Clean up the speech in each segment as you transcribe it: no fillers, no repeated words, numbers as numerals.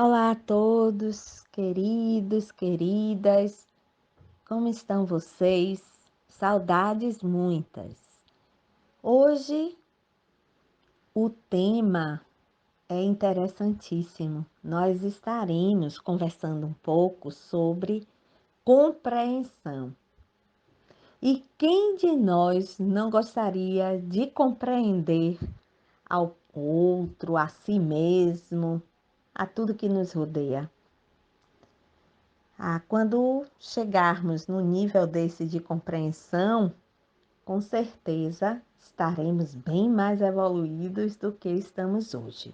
Olá a todos, queridos, queridas, como estão vocês? Saudades muitas. Hoje o tema é interessantíssimo. Nós estaremos conversando um pouco sobre compreensão. E quem de nós não gostaria de compreender ao outro, a si mesmo, a tudo que nos rodeia? Quando chegarmos no nível desse de compreensão, com certeza estaremos bem mais evoluídos do que estamos hoje.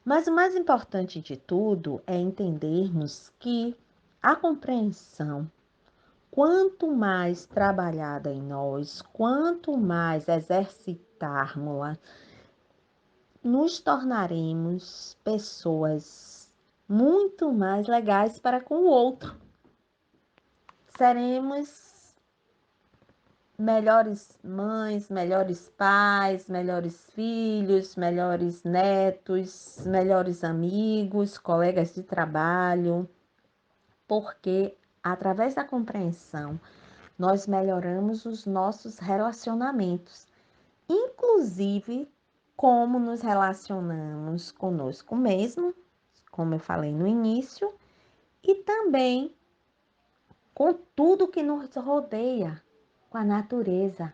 Mas o mais importante de tudo é entendermos que a compreensão, quanto mais trabalhada em nós, quanto mais exercitarmos-la, nos tornaremos pessoas muito mais legais para com o outro. Seremos melhores mães, melhores pais, melhores filhos, melhores netos, melhores amigos, colegas de trabalho, porque através da compreensão nós melhoramos os nossos relacionamentos, inclusive como nos relacionamos conosco mesmo, como eu falei no início, e também com tudo que nos rodeia, com a natureza.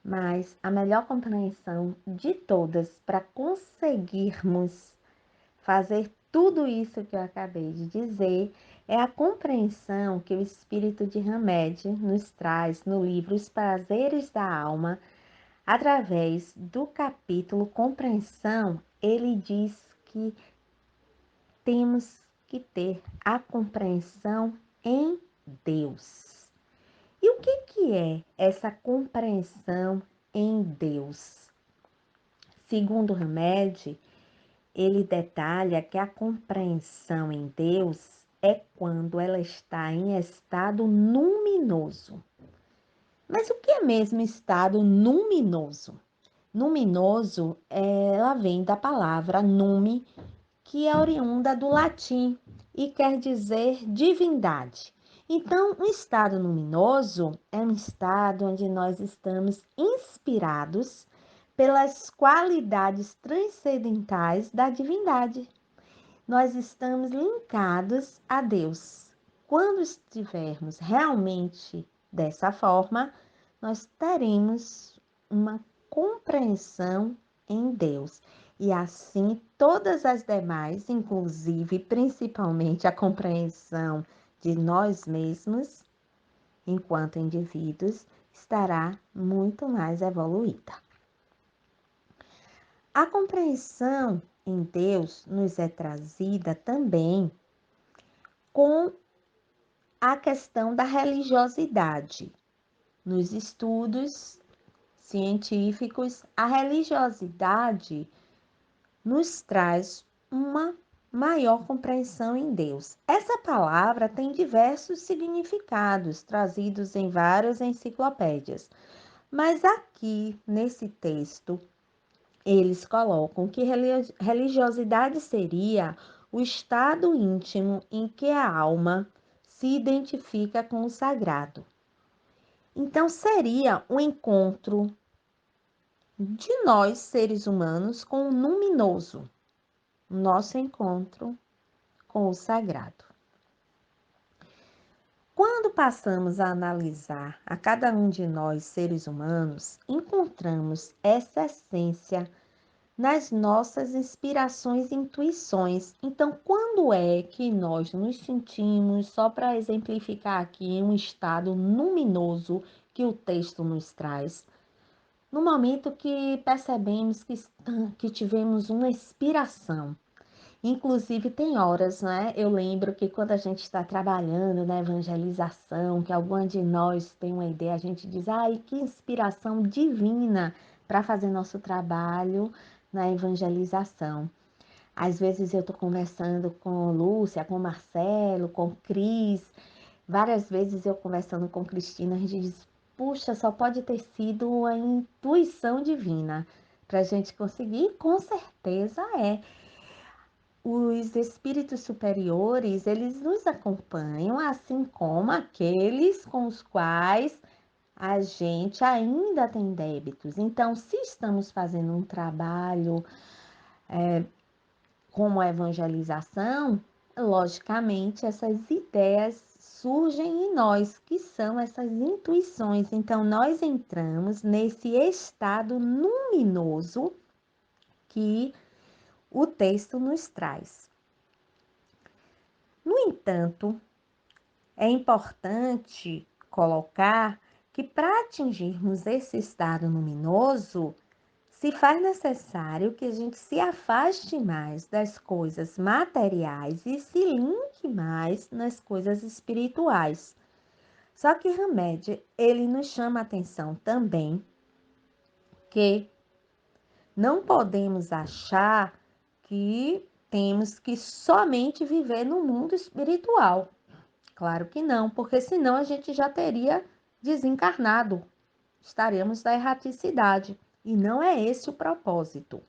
Mas a melhor compreensão de todas para conseguirmos fazer tudo isso que eu acabei de dizer é a compreensão que o espírito de Hamed nos traz no livro Os Prazeres da Alma, através do capítulo Compreensão. Ele diz que temos que ter a compreensão em Deus. E o que é essa compreensão em Deus? Segundo Hamed, ele detalha que a compreensão em Deus é quando ela está em estado luminoso. Mas o que é mesmo estado luminoso? Luminoso, ela vem da palavra nume, que é oriunda do latim e quer dizer divindade. Então, um estado luminoso é um estado onde nós estamos inspirados pelas qualidades transcendentais da divindade. Nós estamos linkados a Deus. Quando estivermos realmente dessa forma, nós teremos uma compreensão em Deus. E assim todas as demais, inclusive principalmente a compreensão de nós mesmos, enquanto indivíduos, estará muito mais evoluída. A compreensão em Deus nos é trazida também com a questão da religiosidade. Nos estudos científicos, a religiosidade nos traz uma maior compreensão em Deus. Essa palavra tem diversos significados trazidos em várias enciclopédias, mas aqui nesse texto eles colocam que religiosidade seria o estado íntimo em que a alma se identifica com o sagrado. Então, seria um encontro de nós, seres humanos, com o luminoso, nosso encontro com o sagrado. Quando passamos a analisar a cada um de nós, seres humanos, encontramos essa essência nas nossas inspirações e intuições. Então, quando é que nós nos sentimos, só para exemplificar aqui, em um estado luminoso que o texto nos traz? No momento que percebemos que tivemos uma inspiração. Inclusive, tem horas, né? Eu lembro que quando a gente está trabalhando na evangelização, que alguma de nós tem uma ideia, a gente diz, ai, que inspiração divina para fazer nosso trabalho na evangelização. Às vezes eu estou conversando com Lúcia, com Marcelo, com Cris, várias vezes eu conversando com Cristina, a gente diz, puxa, só pode ter sido uma intuição divina para a gente conseguir, com certeza é. os espíritos superiores, eles nos acompanham, assim como aqueles com os quais a gente ainda tem débitos. Então, se estamos fazendo um trabalho como a evangelização, logicamente essas ideias surgem em nós, que são essas intuições. Então, nós entramos nesse estado luminoso que o texto nos traz. No entanto, é importante colocar que para atingirmos esse estado luminoso, se faz necessário que a gente se afaste mais das coisas materiais e se linke mais nas coisas espirituais. Só que Hamed, ele nos chama a atenção também que não podemos achar que temos que somente viver no mundo espiritual. Claro que não, porque senão a gente já teria desencarnado, estaremos da erraticidade. E não é esse o propósito.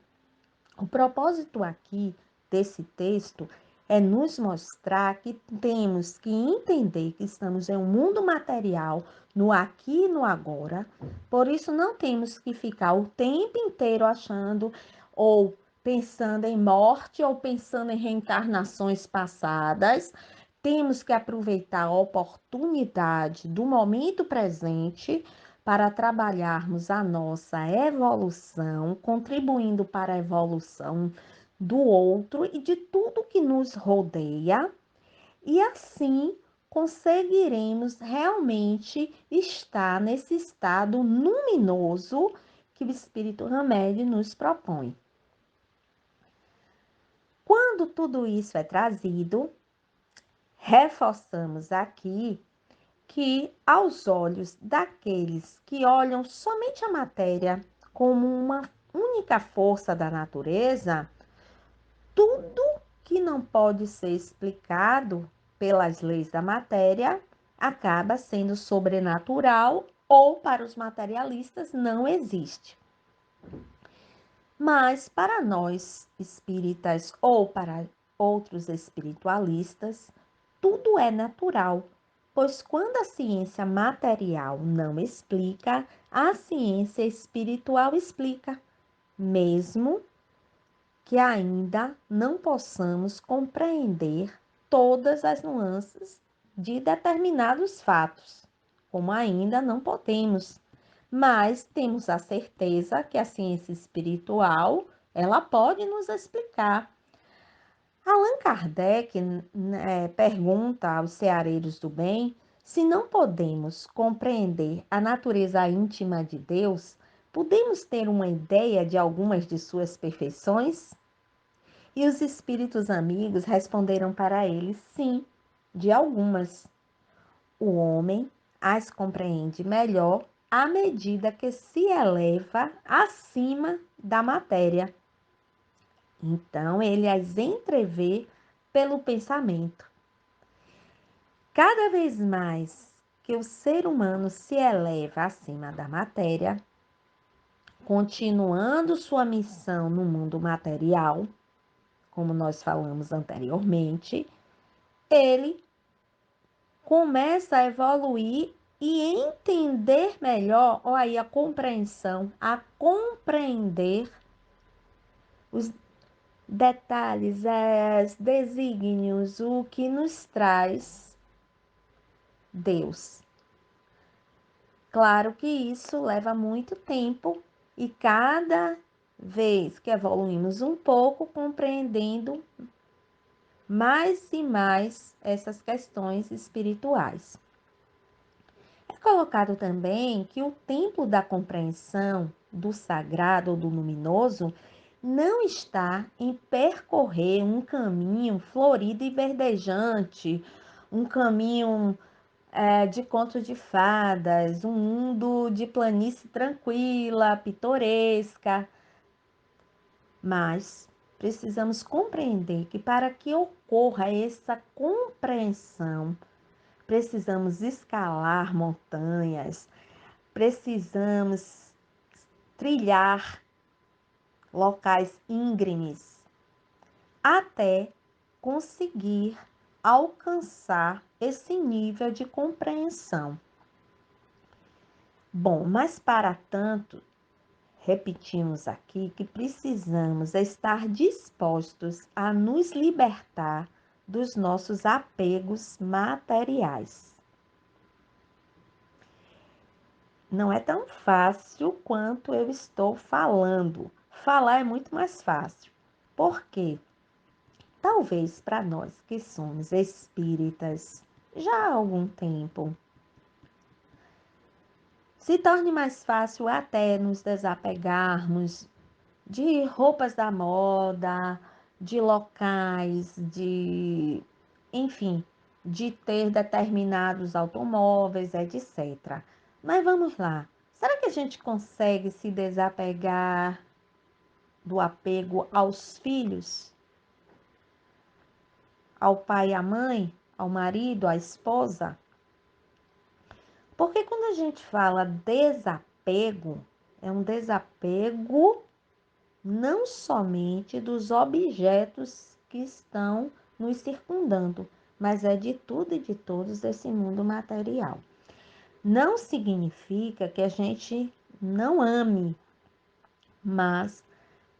O propósito aqui desse texto é nos mostrar que temos que entender que estamos em um mundo material, no aqui e no agora. Por isso, não temos que ficar o tempo inteiro achando ou pensando em morte ou pensando em reencarnações passadas. Temos que aproveitar a oportunidade do momento presente para trabalharmos a nossa evolução, contribuindo para a evolução do outro e de tudo que nos rodeia, e assim conseguiremos realmente estar nesse estado luminoso que o Espírito Hamed nos propõe. Quando tudo isso é trazido, reforçamos aqui que, aos olhos daqueles que olham somente a matéria como uma única força da natureza, tudo que não pode ser explicado pelas leis da matéria acaba sendo sobrenatural ou, para os materialistas, não existe. Mas, para nós espíritas ou para outros espiritualistas, tudo é natural, pois quando a ciência material não explica, a ciência espiritual explica, mesmo que ainda não possamos compreender todas as nuances de determinados fatos, como ainda não podemos, mas temos a certeza que a ciência espiritual, ela pode nos explicar. Allan Kardec pergunta aos ceareiros do bem se não podemos compreender a natureza íntima de Deus, podemos ter uma ideia de algumas de suas perfeições? E os espíritos amigos responderam para ele: sim, de algumas. O homem as compreende melhor à medida que se eleva acima da matéria. Então, ele as entrevê pelo pensamento. Cada vez mais que o ser humano se eleva acima da matéria, continuando sua missão no mundo material, como nós falamos anteriormente, ele começa a evoluir e entender melhor, olha aí a compreensão, a compreender os detalhes, os desígnios, o que nos traz Deus. Claro que isso leva muito tempo e cada vez que evoluímos um pouco, compreendendo mais e mais essas questões espirituais. É colocado também que o tempo da compreensão do sagrado ou do luminoso não está em percorrer um caminho florido e verdejante, um caminho de conto de fadas, um mundo de planície tranquila, pitoresca, mas precisamos compreender que para que ocorra essa compreensão, precisamos escalar montanhas, precisamos trilhar locais íngremes, até conseguir alcançar esse nível de compreensão. Bom, mas para tanto, repetimos aqui que precisamos estar dispostos a nos libertar dos nossos apegos materiais. Não é tão fácil quanto eu estou falando. Falar é muito mais fácil. Por quê? Talvez para nós que somos espíritas já há algum tempo, se torne mais fácil até nos desapegarmos de roupas da moda, de locais, enfim, de ter determinados automóveis, etc. Mas vamos lá. Será que a gente consegue se desapegar do apego aos filhos, ao pai e à mãe, ao marido, à esposa? Porque quando a gente fala desapego, é um desapego não somente dos objetos que estão nos circundando, mas é de tudo e de todos desse mundo material. Não significa que a gente não ame, mas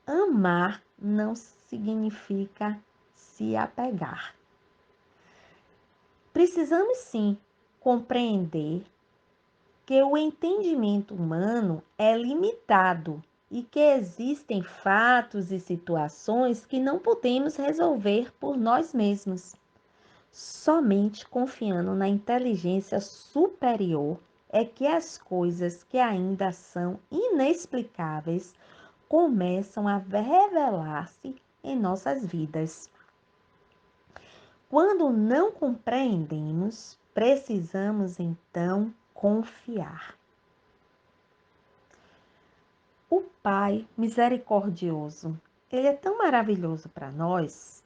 amar não significa se apegar. Precisamos sim compreender que o entendimento humano é limitado e que existem fatos e situações que não podemos resolver por nós mesmos. Somente confiando na inteligência superior é que as coisas que ainda são inexplicáveis começam a revelar-se em nossas vidas. Quando não compreendemos, precisamos então confiar. O Pai misericordioso, ele é tão maravilhoso para nós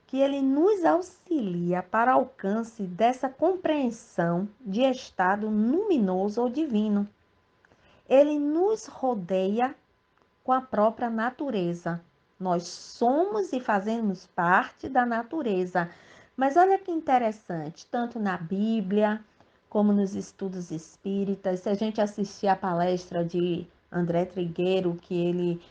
que ele nos auxilia para alcance dessa compreensão de estado luminoso ou divino. Ele nos rodeia com a própria natureza. Nós somos e fazemos parte da natureza. Mas olha que interessante, tanto na Bíblia como nos estudos espíritas, se a gente assistir a palestra de André Trigueiro, que ele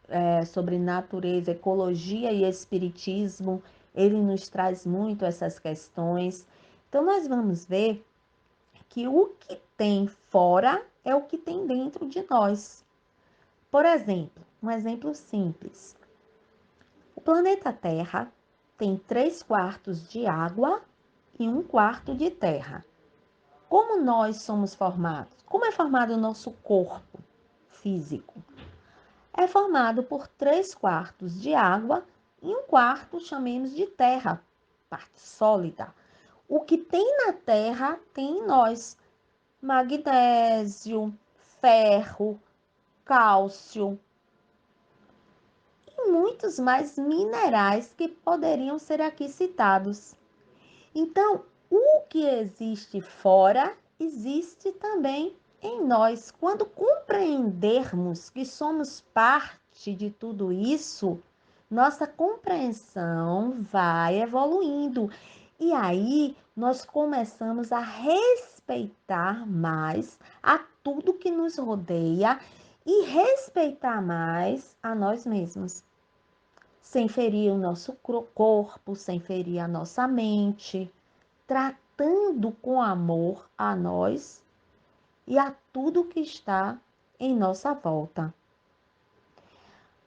é sobre natureza, ecologia e espiritismo, ele nos traz muito essas questões. Então nós vamos ver que o que tem fora é o que tem dentro de nós. Por exemplo, um exemplo simples. O planeta Terra tem 3/4 de água e 1/4 de terra. Como nós somos formados? Como é formado o nosso corpo físico? É formado por 3/4 de água e 1/4, chamemos de terra, parte sólida. O que tem na terra tem em nós: magnésio, ferro, cálcio, e muitos mais minerais que poderiam ser aqui citados. Então, o que existe fora, existe também em nós. Quando compreendermos que somos parte de tudo isso, nossa compreensão vai evoluindo. E aí nós começamos a respeitar mais a tudo que nos rodeia e respeitar mais a nós mesmos, sem ferir o nosso corpo, sem ferir a nossa mente, tratando com amor a nós e a tudo que está em nossa volta.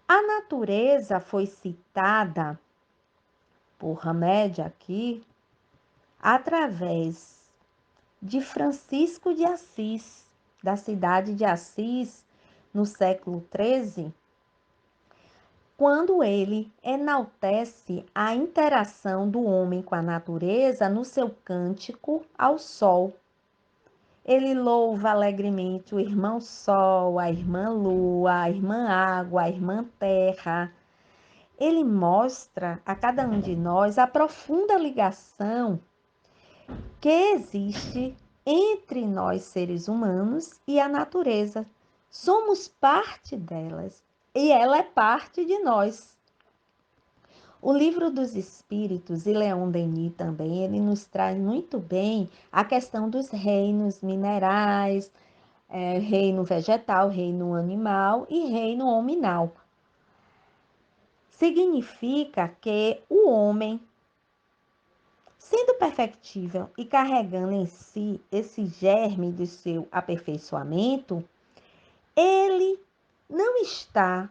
A natureza foi citada por Hamed aqui através de Francisco de Assis, da cidade de Assis, no século XIII, quando ele enaltece a interação do homem com a natureza no seu cântico ao sol. Ele louva alegremente o irmão sol, a irmã lua, a irmã água, a irmã terra. Ele mostra a cada um de nós a profunda ligação que existe entre nós seres humanos e a natureza. Somos parte delas e ela é parte de nós. O Livro dos Espíritos e Leon Denis também, ele nos traz muito bem a questão dos reinos minerais, reino vegetal, reino animal e reino hominal. Significa que o homem, sendo perfectível e carregando em si esse germe de seu aperfeiçoamento, ele não está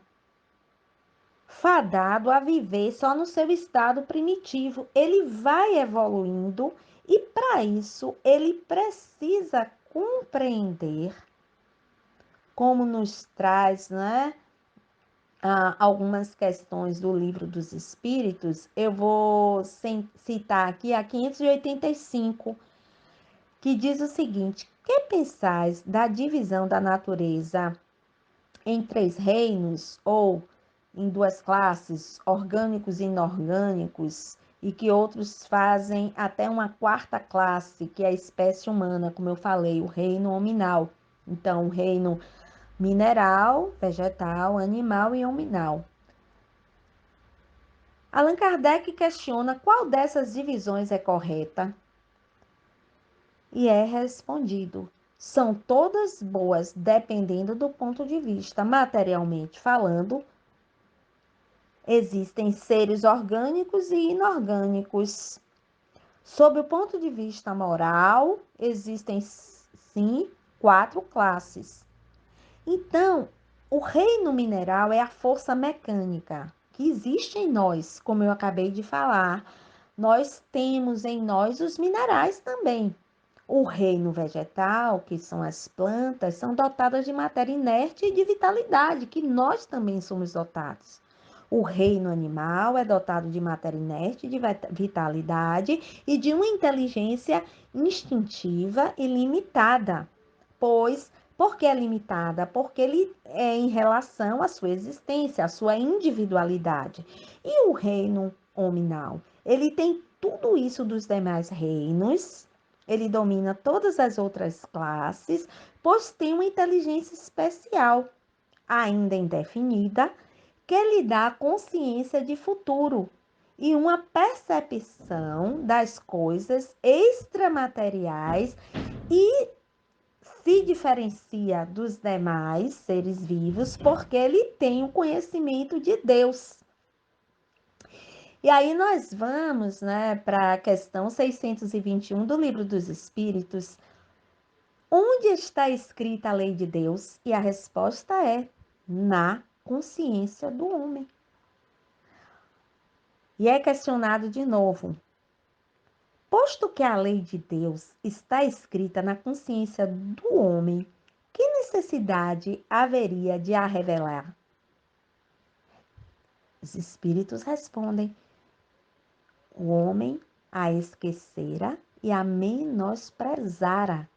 fadado a viver só no seu estado primitivo. Ele vai evoluindo e, para isso, ele precisa compreender, como nos traz, né, algumas questões do Livro dos Espíritos. Eu vou citar aqui a 585, que diz o seguinte: que pensais da divisão da natureza em três reinos ou em duas classes, orgânicos e inorgânicos, e que outros fazem até uma quarta classe, que é a espécie humana, como eu falei, o reino hominal. Então, o reino mineral, vegetal, animal e hominal. Allan Kardec questiona qual dessas divisões é correta e é respondido: são todas boas, dependendo do ponto de vista. Materialmente falando, existem seres orgânicos e inorgânicos. Sob o ponto de vista moral, existem sim quatro classes. Então, o reino mineral é a força mecânica que existe em nós, como eu acabei de falar. Nós temos em nós os minerais também. O reino vegetal, que são as plantas, são dotadas de matéria inerte e de vitalidade, que nós também somos dotados. O reino animal é dotado de matéria inerte, de vitalidade e de uma inteligência instintiva e limitada. Pois, por que é limitada? Porque ele é em relação à sua existência, à sua individualidade. E o reino hominal? Ele tem tudo isso dos demais reinos, ele domina todas as outras classes, pois tem uma inteligência especial, ainda indefinida, que lhe dá consciência de futuro e uma percepção das coisas extramateriais e se diferencia dos demais seres vivos porque ele tem o conhecimento de Deus. E aí nós vamos, né, para a questão 621 do Livro dos Espíritos. Onde está escrita a lei de Deus? E a resposta é: na consciência do homem. E é questionado de novo: posto que a lei de Deus está escrita na consciência do homem, que necessidade haveria de a revelar? Os espíritos respondem: o homem a esquecera e a menosprezara.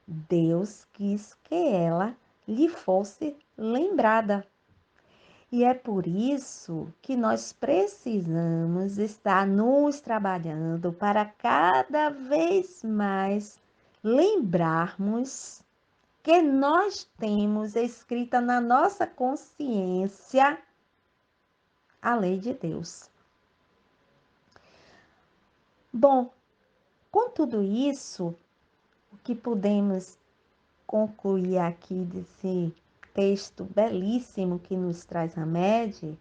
Deus quis que ela lhe fosse lembrada. E é por isso que nós precisamos estar nos trabalhando para cada vez mais lembrarmos que nós temos escrita na nossa consciência a lei de Deus. Bom, com tudo isso, o que podemos concluir aqui desse texto belíssimo que nos traz Hamed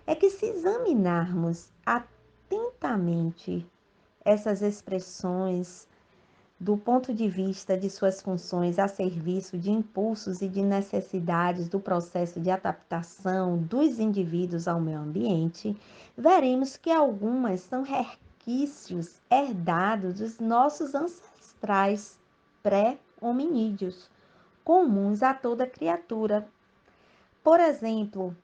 é que, se examinarmos atentamente essas expressões do ponto de vista de suas funções a serviço de impulsos e de necessidades do processo de adaptação dos indivíduos ao meio ambiente, veremos que algumas são resquícios herdados dos nossos ancestrais pré-hominídeos, comuns a toda criatura. Por exemplo,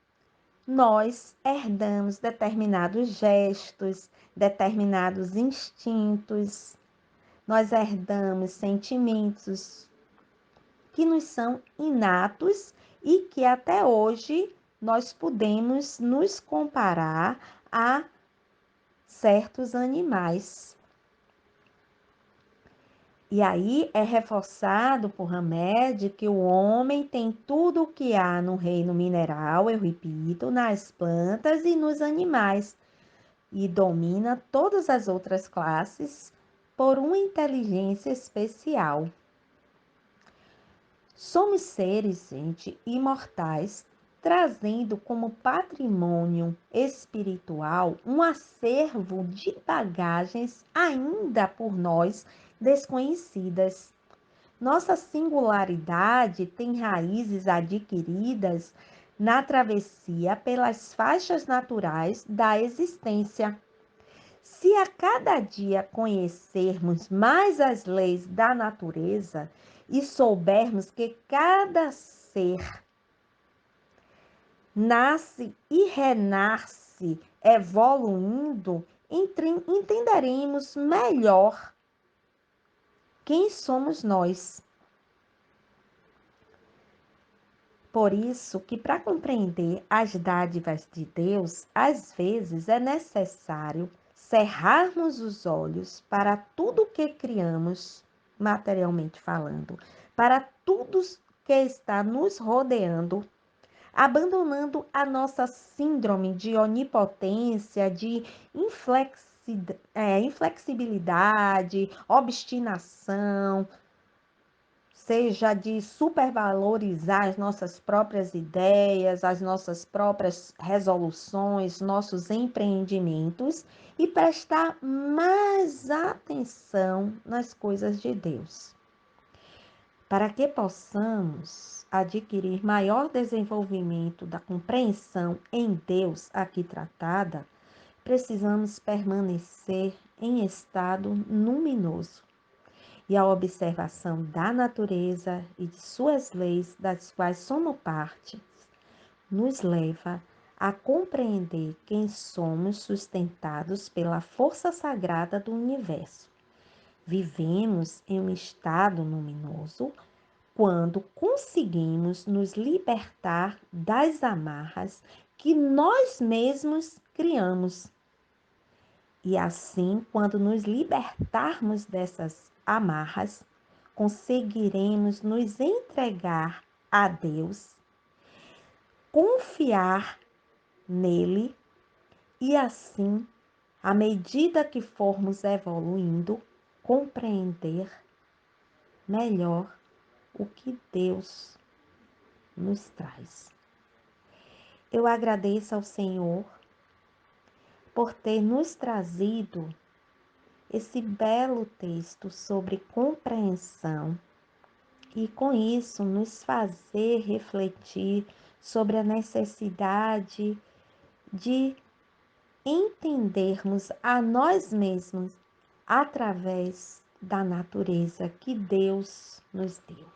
nós herdamos determinados gestos, determinados instintos, nós herdamos sentimentos que nos são inatos e que até hoje nós podemos nos comparar a certos animais. E aí é reforçado por Hamed que o homem tem tudo o que há no reino mineral, eu repito, nas plantas e nos animais. e domina todas as outras classes por uma inteligência especial. Somos seres, gente, imortais, trazendo como patrimônio espiritual um acervo de bagagens ainda por nós desconhecidas. Nossa singularidade tem raízes adquiridas na travessia pelas faixas naturais da existência. Se a cada dia conhecermos mais as leis da natureza e soubermos que cada ser nasce e renasce evoluindo, entenderemos melhor quem somos nós. Por isso que para compreender as dádivas de Deus, às vezes é necessário cerrarmos os olhos para tudo que criamos, materialmente falando, para tudo que está nos rodeando, abandonando a nossa síndrome de onipotência, de inflexibilidade, obstinação, seja de supervalorizar as nossas próprias ideias, as nossas próprias resoluções, nossos empreendimentos e prestar mais atenção nas coisas de Deus. Para que possamos adquirir maior desenvolvimento da compreensão em Deus aqui tratada, precisamos permanecer em estado luminoso e a observação da natureza e de suas leis, das quais somos parte, nos leva a compreender quem somos sustentados pela força sagrada do universo. Vivemos em um estado luminoso quando conseguimos nos libertar das amarras que nós mesmos criamos. E assim, quando nos libertarmos dessas amarras, conseguiremos nos entregar a Deus, confiar nele e assim, à medida que formos evoluindo, compreender melhor o que Deus nos traz. Eu agradeço ao Senhor por ter nos trazido esse belo texto sobre compreensão e com isso nos fazer refletir sobre a necessidade de entendermos a nós mesmos através da natureza que Deus nos deu.